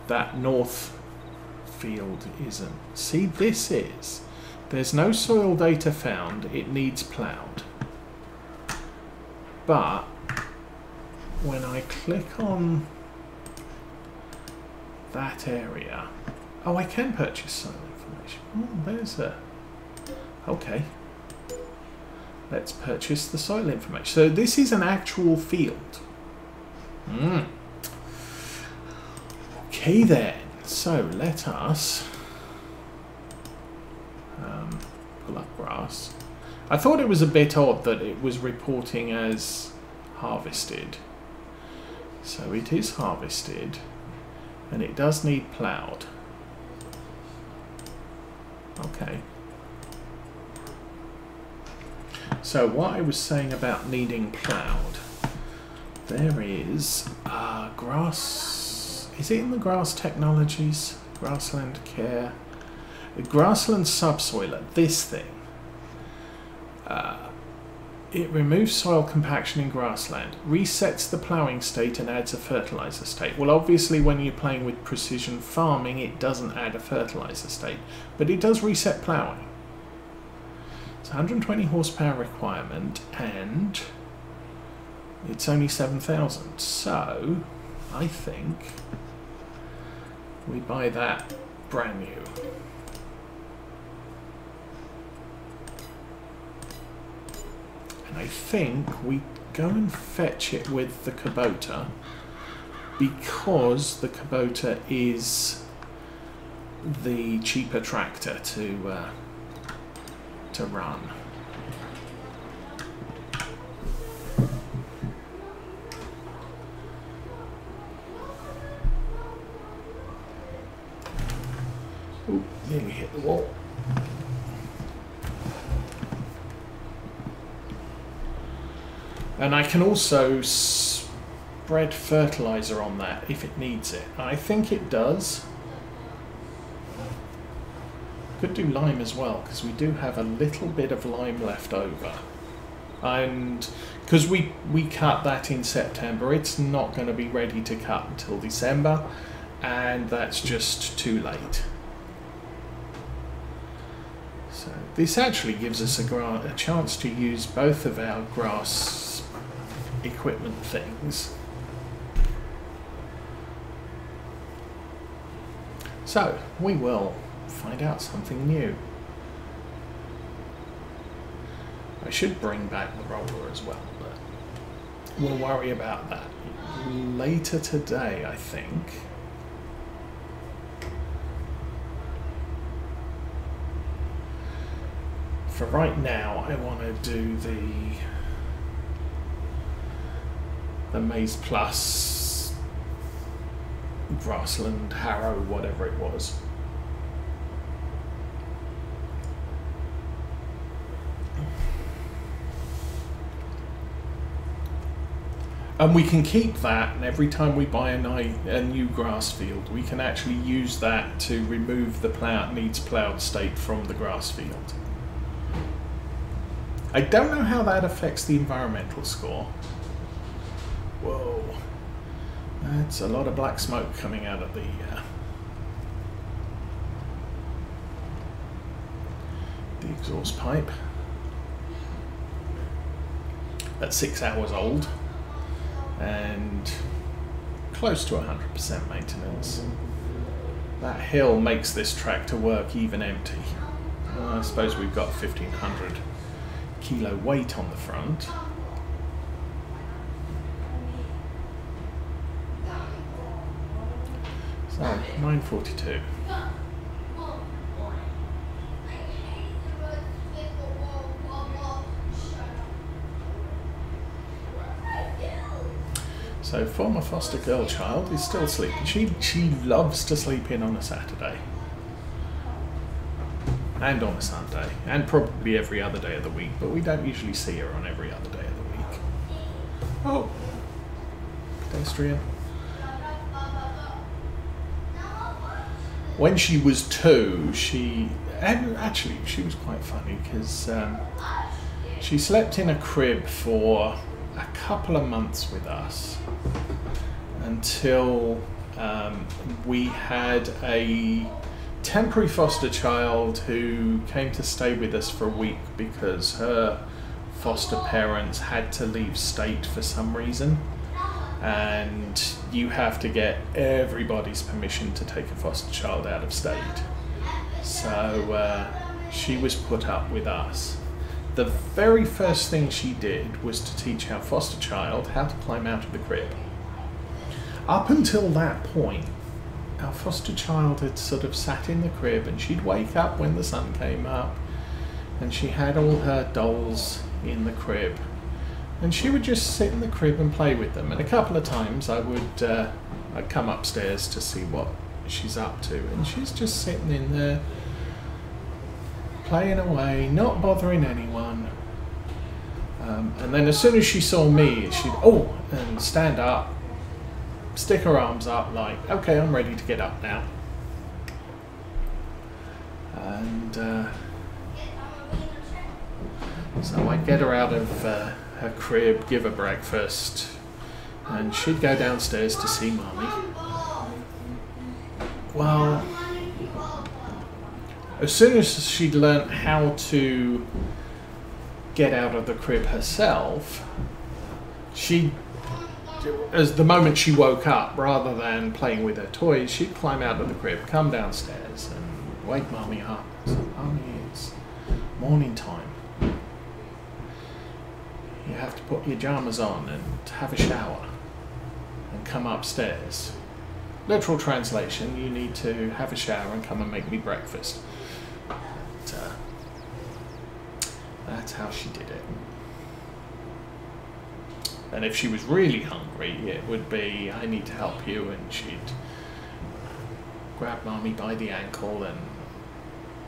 that north field isn't. See, this is. There's no soil data found. It needs ploughed. But when I click on that area, oh, I can purchase soil information. Oh, there's a. Okay. Let's purchase the soil information. So this is an actual field. Okay then. So let us pull up grass. I thought it was a bit odd that it was reporting as harvested. So it is harvested, and it does need ploughed. Okay. So what I was saying about needing ploughed, there is grass. Is it in the grass technologies? Grassland care. The grassland subsoiler, this thing. It removes soil compaction in grassland, resets the ploughing state and adds a fertilizer state. Well, obviously when you're playing with precision farming, it doesn't add a fertilizer state, but it does reset ploughing. It's 120 horsepower requirement, and it's only 7,000. So I think we buy that brand new. And I think we go and fetch it with the Kubota, because the Kubota is the cheaper tractor to run. Ooh, nearly hit the wall. And I can also spread fertilizer on that if it needs it. I think it does. Could do lime as well, because we do have a little bit of lime left over. And because we cut that in September, it's not going to be ready to cut until December, and that's just too late. So this actually gives us a chance to use both of our grass equipment things. So we will find out something new. I should bring back the roller as well, but we'll worry about that later today, I think. For right now, I want to do the Maize Plus Grassland Harrow, whatever it was. And we can keep that, and every time we buy a new grass field, we can actually use that to remove the needs ploughed state from the grass field. I don't know how that affects the environmental score. Whoa, that's a lot of black smoke coming out of the exhaust pipe. That's 6 hours old and close to 100% maintenance. That hill makes this tractor work even empty. I suppose we've got 1,500 kilo weight on the front. So 942. So former foster girl child is still sleeping. She loves to sleep in on a Saturday. And on a Sunday. And probably every other day of the week. But we don't usually see her on every other day of the week. Oh. Pedestrian. When she was 2, and actually she was quite funny because she slept in a crib for a couple of months with us until we had a temporary foster child who came to stay with us for a week because her foster parents had to leave state for some reason, and you have to get everybody's permission to take a foster child out of state. So she was put up with us. The very first thing she did was to teach our foster child how to climb out of the crib. Up until that point, our foster child had sort of sat in the crib, and she'd wake up when the sun came up, and she had all her dolls in the crib, and she would just sit in the crib and play with them. And a couple of times I'd come upstairs to see what she's up to, and she's just sitting in there playing away, not bothering anyone. And then as soon as she saw me, she'd and stand up, stick her arms up like, okay, I'm ready to get up now. And so I'd get her out of her crib, give her breakfast, and she'd go downstairs to see Mummy. Well, as soon as she'd learnt how to get out of the crib herself, as the moment she woke up, rather than playing with her toys, she'd climb out of the crib, come downstairs, and wake Mummy up. So, Mummy, it's morning time. You have to put your pajamas on and have a shower and come upstairs. Literal translation, you need to have a shower and come and make me breakfast. But, that's how she did it. And if she was really hungry, it would be, I need to help you, and she'd grab Mummy by the ankle and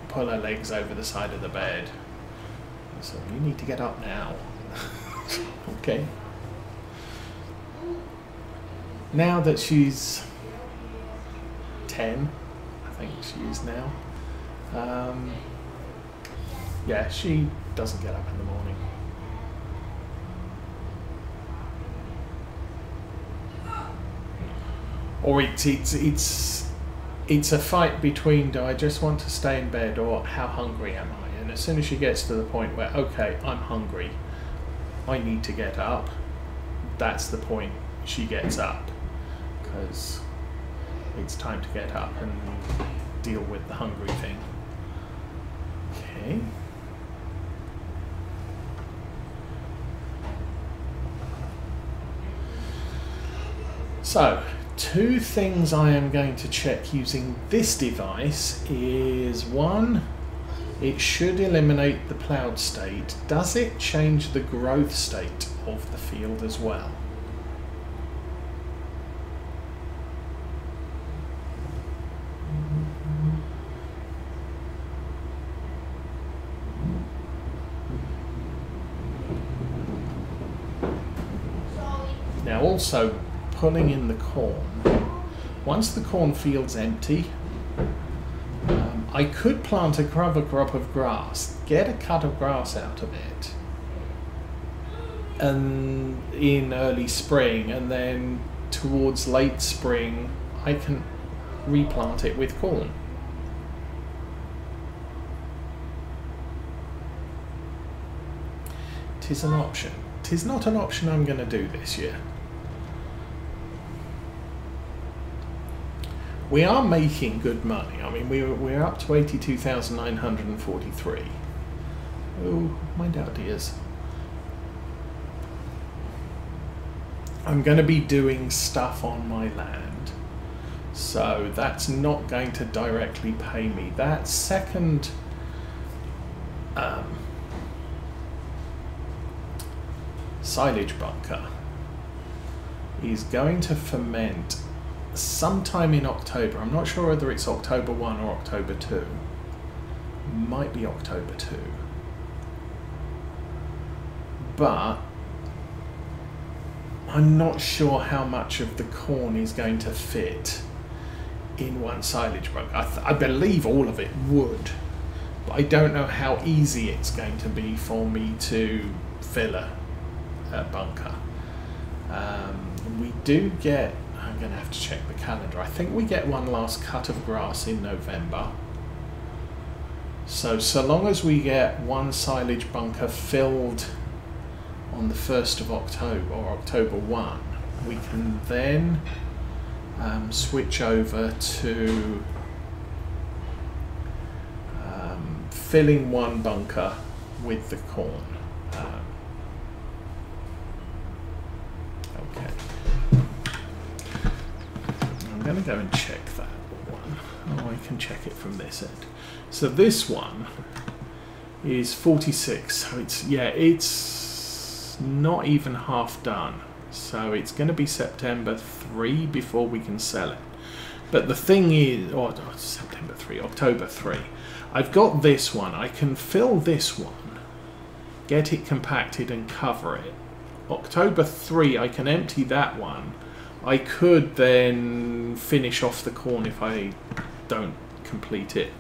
pull her legs over the side of the bed. So, you need to get up now. Okay. Now that she's 10, I think she is now, yeah, she doesn't get up in the morning. Or it's a fight between, do I just want to stay in bed, or how hungry am I? And as soon as she gets to the point where, okay, I'm hungry, I need to get up, that's the point she gets up, because it's time to get up and deal with the hungry thing. Okay. So, two things I am going to check using this device is, one, it should eliminate the plowed state. Does it change the growth state of the field as well? Now also, pulling in the corn. Once the cornfield's empty, I could plant a cover crop of grass, get a cut of grass out of it, and in early spring, and then towards late spring I can replant it with corn. Tis an option. Tis not an option I'm going to do this year. We are making good money. I mean, we're up to 82,943. Oh, mind out, dears. I'm going to be doing stuff on my land, so that's not going to directly pay me. That second silage bunker is going to ferment sometime in October. I'm not sure whether it's October 1 or October 2. Might be October 2. But I'm not sure how much of the corn is going to fit in one silage bunker. I believe all of it would, but I don't know how easy it's going to be for me to fill a bunker. We do get, I'm going to have to check the calendar. I think we get one last cut of grass in November. So long as we get one silage bunker filled on the 1st of October, or October 1, we can then switch over to filling one bunker with the corn. Okay. I'm going to go and check that one. Oh, I can check it from this end. So this one is 46. So it's not even half done. So it's going to be September 3 before we can sell it. But the thing is, September 3, October 3. I've got this one. I can fill this one, get it compacted and cover it. October 3, I can empty that one. I could then finish off the corn if I don't complete it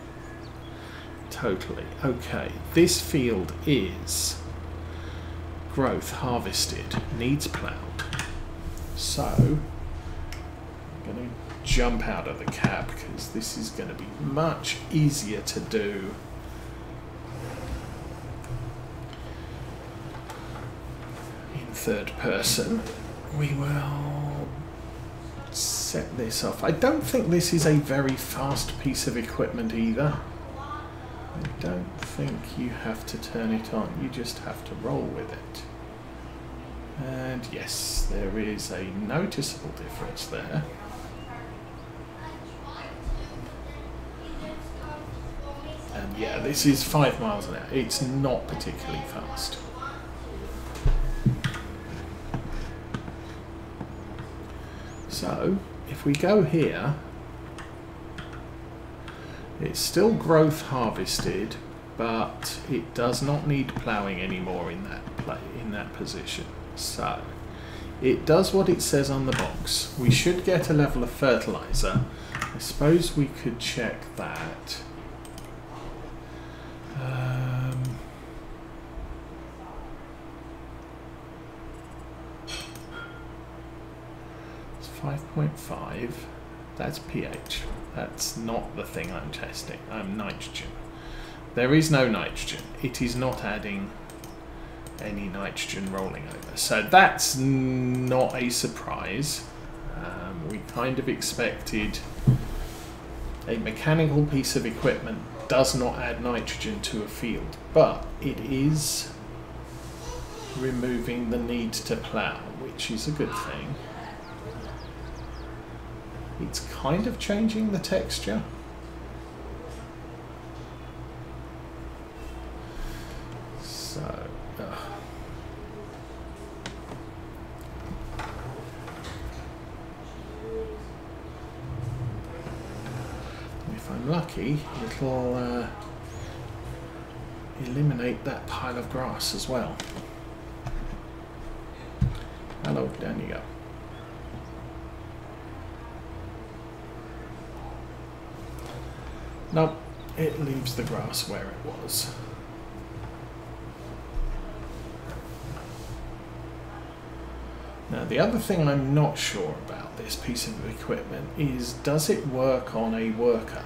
totally. Okay, this field is growth harvested, needs ploughed. So I'm going to jump out of the cab because this is going to be much easier to do in third person. We will set this off. I don't think this is a very fast piece of equipment either. I don't think you have to turn it on, you just have to roll with it. And yes, there is a noticeable difference there. And yeah, this is 5 miles an hour. It's not particularly fast. So, if we go here, it's still growth harvested, but it does not need ploughing anymore in that position. So, it does what it says on the box. We should get a level of fertilizer. I suppose we could check that. It's 5.5. That's pH. That's not the thing I'm testing. I'm nitrogen. There is no nitrogen. It is not adding any nitrogen rolling over. So that's not a surprise. We kind of expected a mechanical piece of equipment does not add nitrogen to a field, but it is removing the need to plough, which is a good thing. It's kind of changing the texture. So, if I'm lucky, it'll eliminate that pile of grass as well. Hello, down you go. Nope, it leaves the grass where it was. Now the other thing I'm not sure about this piece of equipment is, does it work on a worker?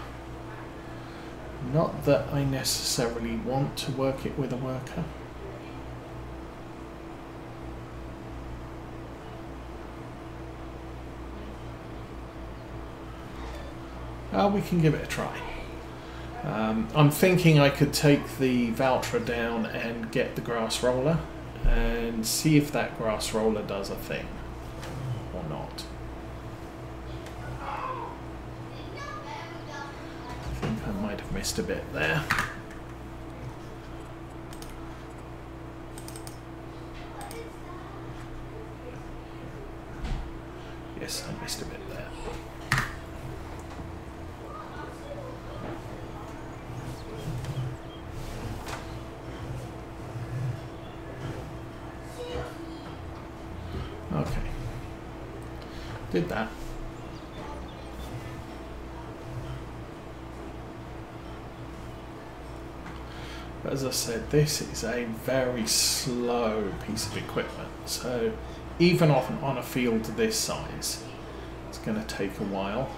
Not that I necessarily want to work it with a worker. We can give it a try. I'm thinking I could take the Valtra down and get the grass roller and see if that grass roller does a thing or not. I think I might have missed a bit there. Yes, I missed a bit there. Okay, did that. But as I said, this is a very slow piece of equipment, so even on a field this size, it's That's going to take a while.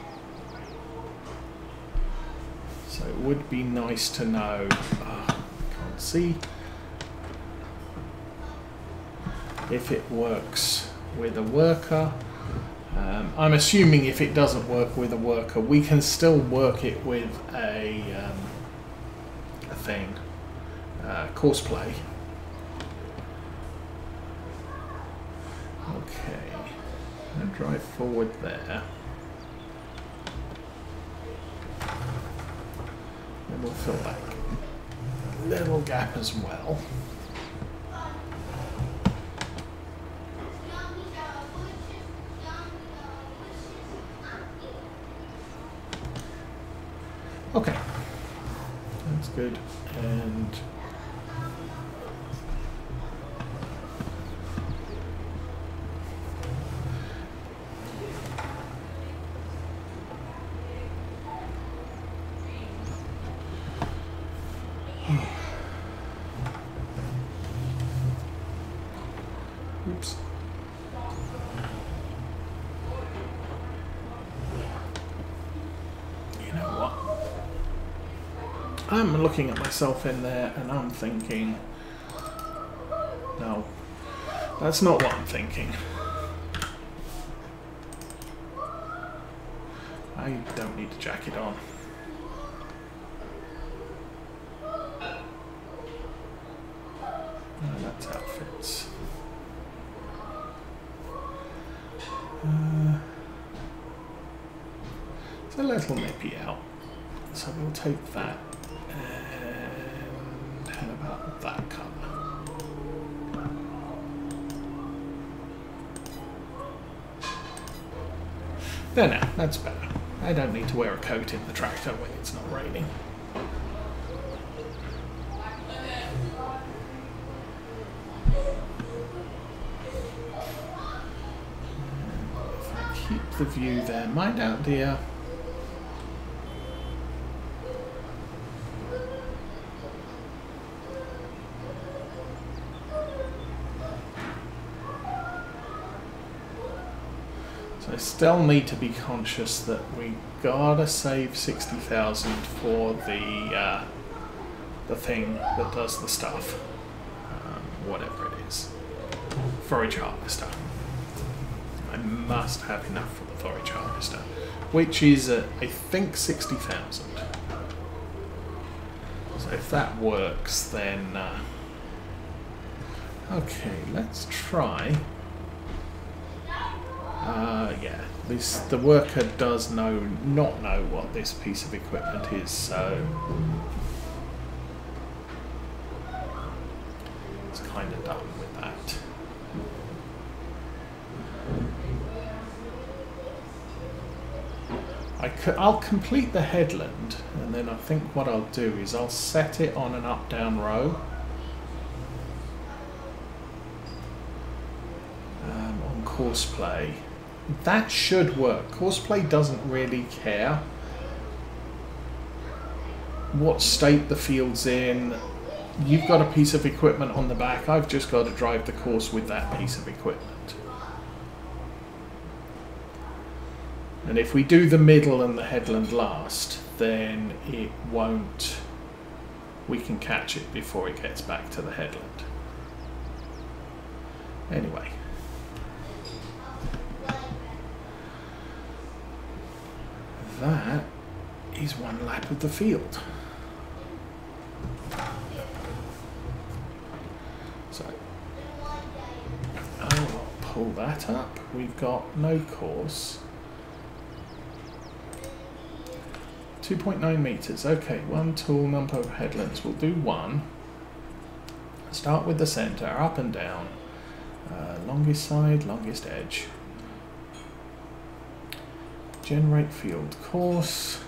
So it would be nice to know, can't see, if it works with a worker. I'm assuming if it doesn't work with a worker, we can still work it with a thing, course play. Okay, and drive forward there. Then we'll fill that little gap as well. Okay, that's good. And oops. You know what? I'm looking at myself in there and I'm thinking, no, that's not what I'm thinking. I don't need to jack it on. No, that's outfits. It's a little nippy out, so we'll take that. And how about that colour? There now, that's better. I don't need to wear a coat in the tractor when it's not raining. If I keep the view there, mind out dear. I still need to be conscious that we gotta save 60,000 for the thing that does the stuff, whatever it is, forage harvester. I must have enough for the forage harvester, which is I think 60,000. So if that works, then okay, let's try. Yeah, the worker does not know what this piece of equipment is, so it's kind of done with that. I'll complete the headland, and then I think what I'll do is I'll set it on an up-down row. On courseplay. That should work. Courseplay doesn't really care what state the field's in. You've got a piece of equipment on the back. I've just got to drive the course with that piece of equipment. And if we do the middle and the headland last, then it won't... we can catch it before it gets back to the headland. Anyway. That is one lap of the field. So I'll pull that up. We've got no course. 2.9 meters. Okay, one tool, number of headlands. We'll do one. Start with the center, up and down. Longest side, longest edge. Generate field course.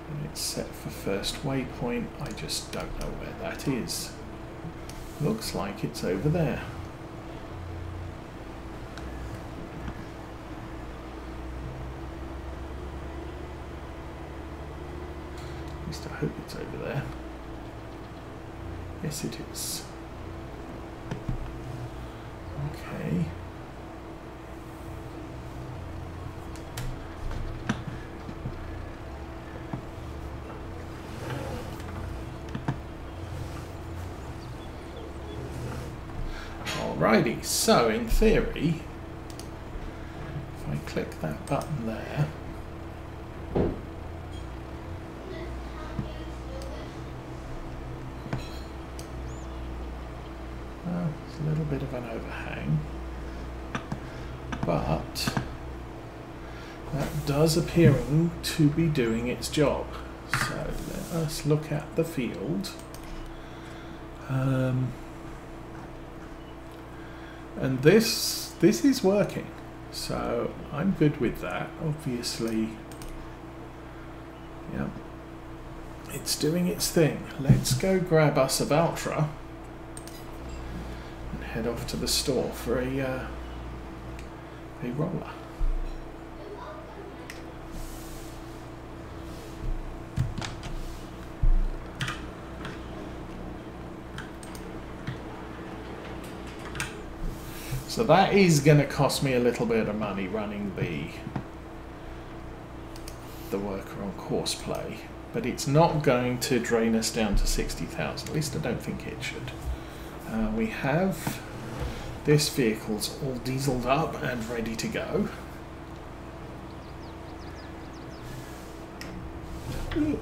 And it's set for first waypoint. I just don't know where that is. Looks like it's over there. At least I hope it's over there. Yes, it is. Okay. Alrighty, so in theory, if I click that button there, it's a little bit of an overhang, but that does appearing to be doing its job. So let us look at the field. And this is working, so I'm good with that. Obviously, yeah, it's doing its thing. Let's go grab us a Valtra and head off to the store for a roller. So that is going to cost me a little bit of money running the worker on course play, but it's not going to drain us down to 60,000. At least I don't think it should. We have this vehicle's all dieseled up and ready to go. A little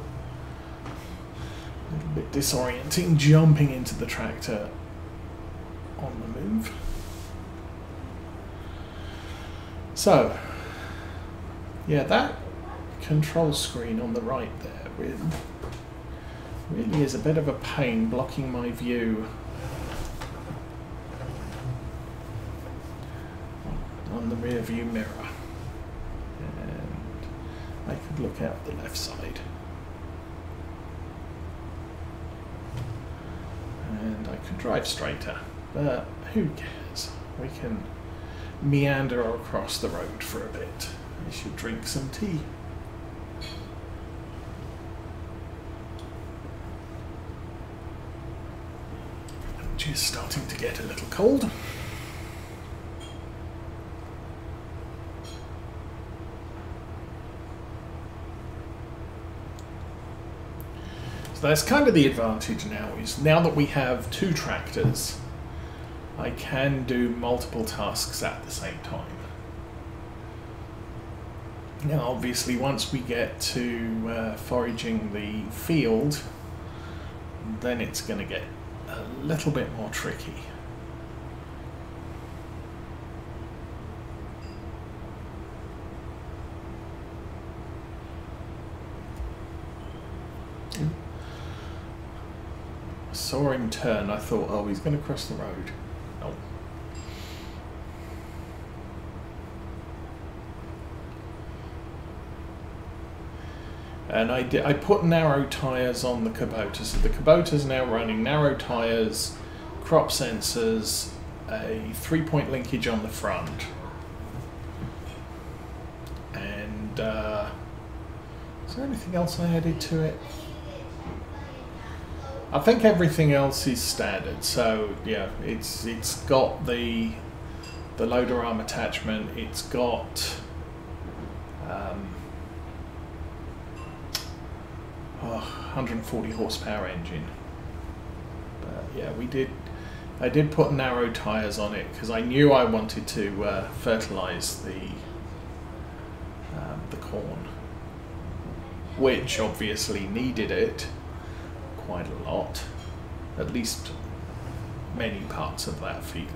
bit disorienting jumping into the tractor on the move. So, yeah, that control screen on the right there really is a bit of a pain, blocking my view on the rear view mirror. And I could look out the left side. And I could drive straighter, but who cares? We can meander across the road for a bit. I should drink some tea. I'm just starting to get a little cold. So that's kind of the advantage now, is now that we have two tractors, I can do multiple tasks at the same time. Now obviously once we get to foraging the field, then it's going to get a little bit more tricky. I saw him turn, I thought, oh, he's going to cross the road. No. And I put narrow tyres on the Kubota, so the Kubota's now running narrow tyres, crop sensors, a 3-point linkage on the front, and is there anything else I added to it? I think everything else is standard. So yeah, it's got the loader arm attachment. It's got 140 horsepower engine. But yeah, I did put narrow tires on it because I knew I wanted to fertilize the corn, which obviously needed it quite a lot, at least many parts of that field.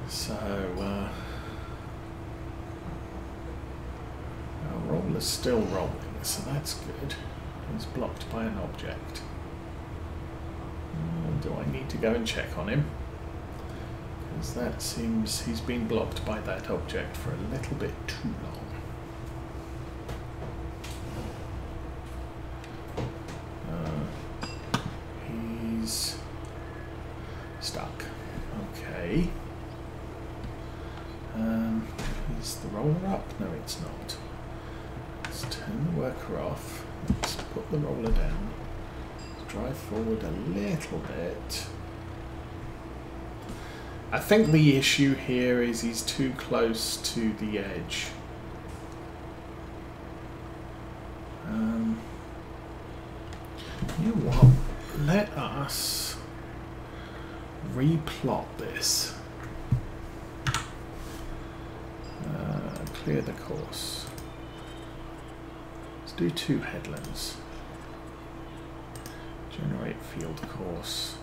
So our roller's still rolling, so that's good. He's blocked by an object. Do I need to go and check on him? Because that seems he's been blocked by that object for a little bit too long. He's stuck. Okay. Is the roller up? No, it's not. Let's turn the worker off. Let's put the roller down. Let's drive forward a little bit. I think the issue here is he's too close to the edge. You know what? Let us replot this. Clear the course. Let's do 2 headlands. Generate field course.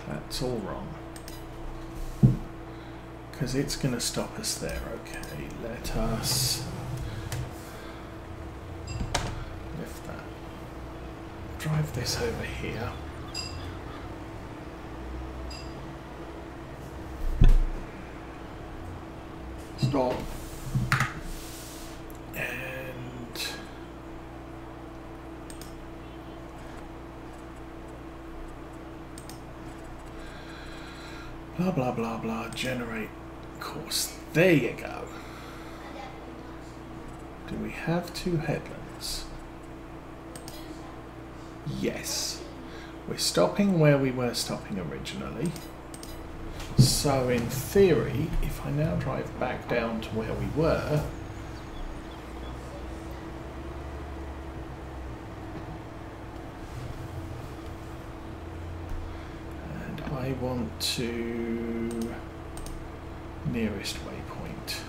That's all wrong. Because it's going to stop us there. Okay, let us lift that. Drive this over here. Stop. And blah blah blah blah, generate course. There you go. Do we have 2 headlands? Yes. We're stopping where we were stopping originally. So in theory, if I now drive back down to where we were, and I want to nearest waypoint.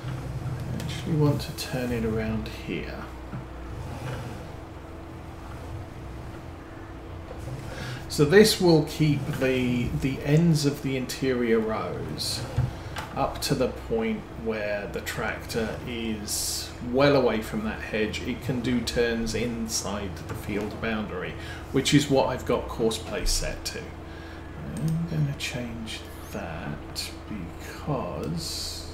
I actually want to turn it around here. So this will keep the ends of the interior rows up to the point where the tractor is well away from that hedge. It can do turns inside the field boundary, which is what I've got course place set to. I'm going to change that because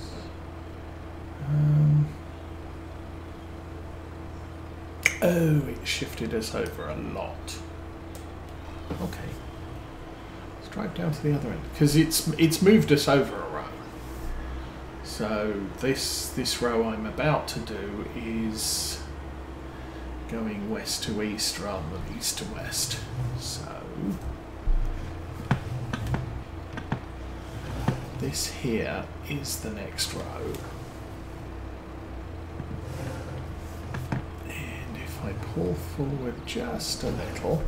oh, it shifted us over a lot. Okay, let's drive down to the other end because it's moved us over a row. So this row I'm about to do is going west to east rather than east to west. So this here is the next row. And if I pull forward just a little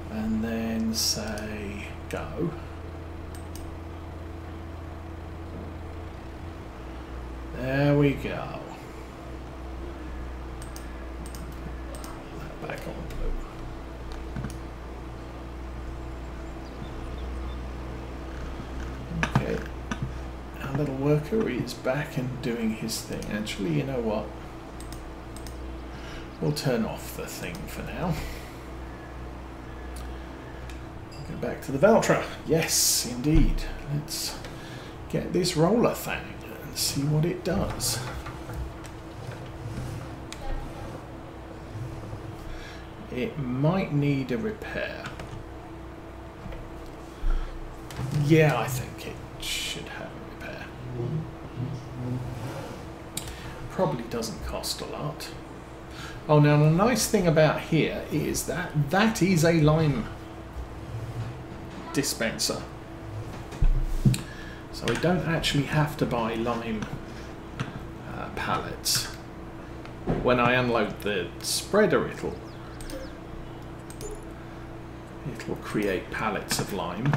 and then say go, there we go. Put that back on blue. Okay, our little worker is back and doing his thing. Actually, you know what? We'll turn off the thing for now. Go back to the Valtra. Yes, indeed. Let's get this Glenleathann and see what it does. It might need a repair. Yeah, I think it should have a repair. Probably doesn't cost a lot. Oh, now the nice thing about here is that that is a lime dispenser, so we don't actually have to buy lime pallets. When I unload the spreader, it'll create pallets of lime,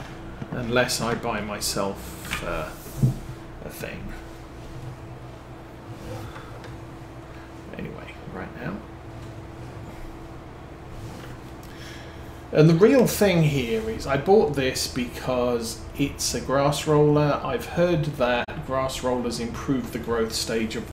unless I buy myself a thing. Anyway, right now. And the real thing here is I bought this because it's a grass roller. I've heard that grass rollers improve the growth stage of